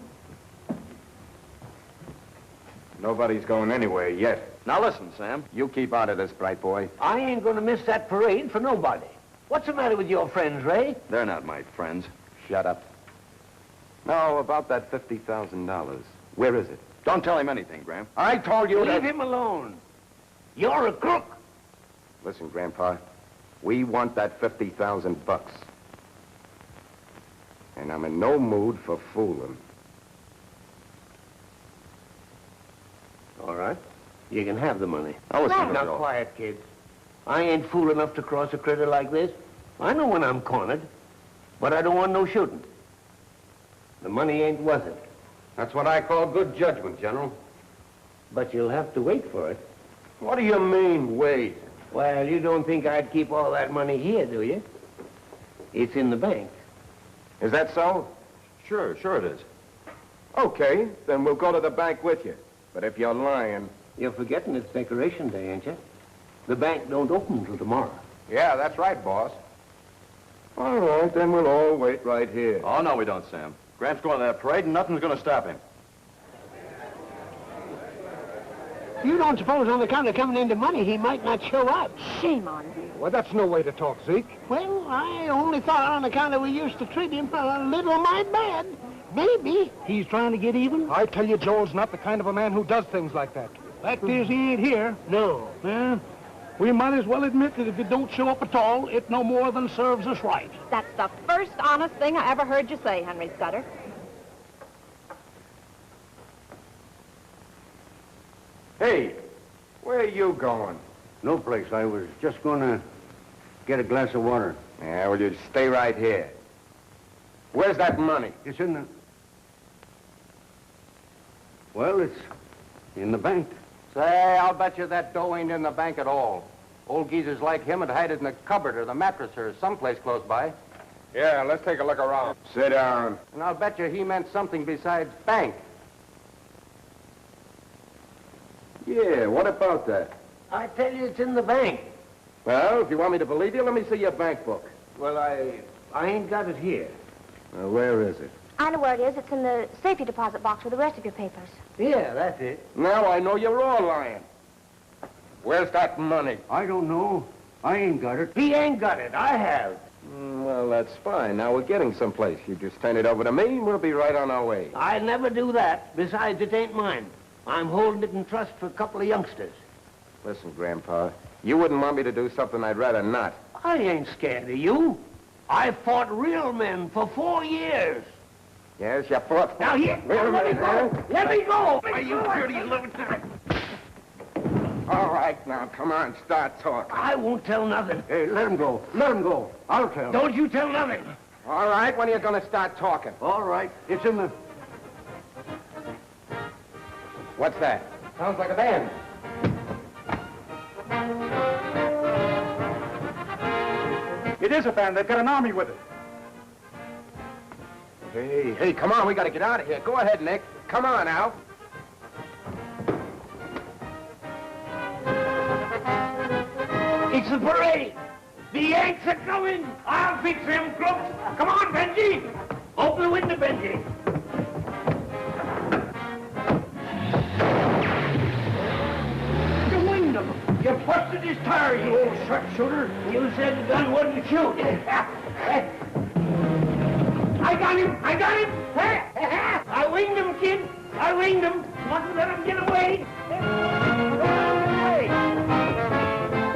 Nobody's going anywhere yet. Now listen, Sam. You keep out of this, bright boy. I ain't going to miss that parade for nobody. What's the matter with your friends, Ray? They're not my friends. Shut up. No, about that $50,000. Where is it? Don't tell him anything, Gramp. I told you Leave that... him alone. You're a crook. Listen, Grandpa, we want that 50,000 bucks. And I'm in no mood for fooling. All right. You can have the money. Now listen, Uncle Now, Joe. quiet, kids. I ain't fool enough to cross a critter like this. I know when I'm cornered, but I don't want no shooting. The money ain't worth it. That's what I call good judgment, General. But you'll have to wait for it. What do you mean, wait? Well, you don't think I'd keep all that money here, do you? It's in the bank. Is that so? Sure it is. Okay, then we'll go to the bank with you. But if you're lying... You're forgetting it's Decoration Day, ain't you? The bank don't open until tomorrow. Yeah, that's right, boss. All right, then we'll all wait right here. Oh, no, we don't, Sam. Grant's going to that parade, and nothing's going to stop him. You don't suppose on account of coming into money he might not show up? Shame on you. Well, that's no way to talk, Zeke. Well, I only thought on account of we used to treat him a little might bad. Maybe he's trying to get even. I tell you, Joel's not the kind of a man who does things like that. Fact is, he ain't here. No. Yeah, we might as well admit that if it don't show up at all, it no more than serves us right. That's the first honest thing I ever heard you say, Henry Scudder. Hey, where are you going? No place. I was just going to get a glass of water. Yeah, well, you stay right here. Where's that money? It's in the... Well, it's in the bank. Say, I'll bet you that dough ain't in the bank at all. Old geezers like him would hide it in the cupboard or the mattress or someplace close by. Yeah, let's take a look around. Sit down. And I'll bet you he meant something besides bank. Yeah, what about that? I tell you, it's in the bank. Well, if you want me to believe you, let me see your bank book. Well, I ain't got it here. Where is it? I know where it is. It's in the safety deposit box with the rest of your papers. Yeah, that's it. Now I know you're all lying. Where's that money? I don't know. I ain't got it. He ain't got it. I have. Well, that's fine. Now we're getting someplace. You just turn it over to me, and we'll be right on our way. I'd never do that. Besides, it ain't mine. I'm holding it in trust for a couple of youngsters. Listen, Grandpa, you wouldn't want me to do something I'd rather not. I ain't scared of you. I fought real men for 4 years. Yes, you fought. Now, here, let me go. Let me go. Are you dirty little... All right, now, come on, start talking. I won't tell nothing. Hey, let him go. Let him go. I'll tell. Don't you tell nothing. All right, when are you going to start talking? All right. It's in the... What's that? Sounds like a band. It is a band. They've got an army with it. Hey, come on, we got to get out of here. Go ahead, Nick. Come on now. It's a parade. The Yanks are coming. I'll fix them crooks. Come on, Benji. Open the window, Benji. The window. You busted his tire, you old sharpshooter. You said the gun wouldn't shoot. I got him. I winged him, kid. I winged him. Mustn't let him get away. Hey.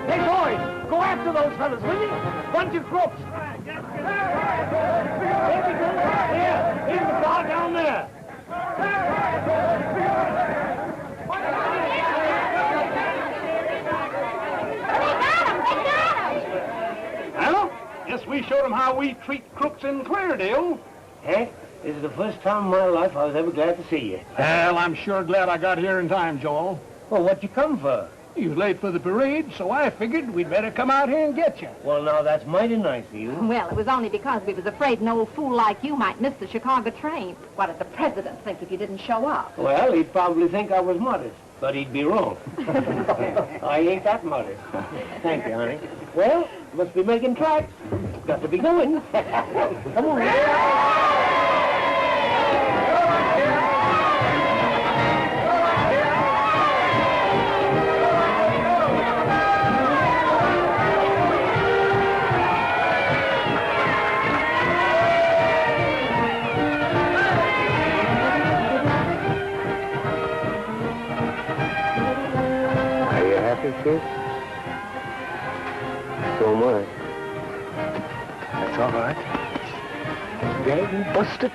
Hey, boys, go after those fellas, will you? Bunch of crooks. There we go. There. Here's the car down there. Well, guess we showed them how we treat crooks in Claredale. Hank, this is the first time in my life I was ever glad to see you. Well, I'm sure glad I got here in time, Joel. Well, what'd you come for? You was late for the parade, so I figured we'd better come out here and get you. Well, now, that's mighty nice of you. Well, it was only because we was afraid an old fool like you might miss the Chicago train. What did the president think if you didn't show up? Well, he'd probably think I was modest, but he'd be wrong. I ain't that modest. Thank you, honey. Well, must be making tracks. Got to be going. Come on. Kid? So am I. That's all right. Gag and busted.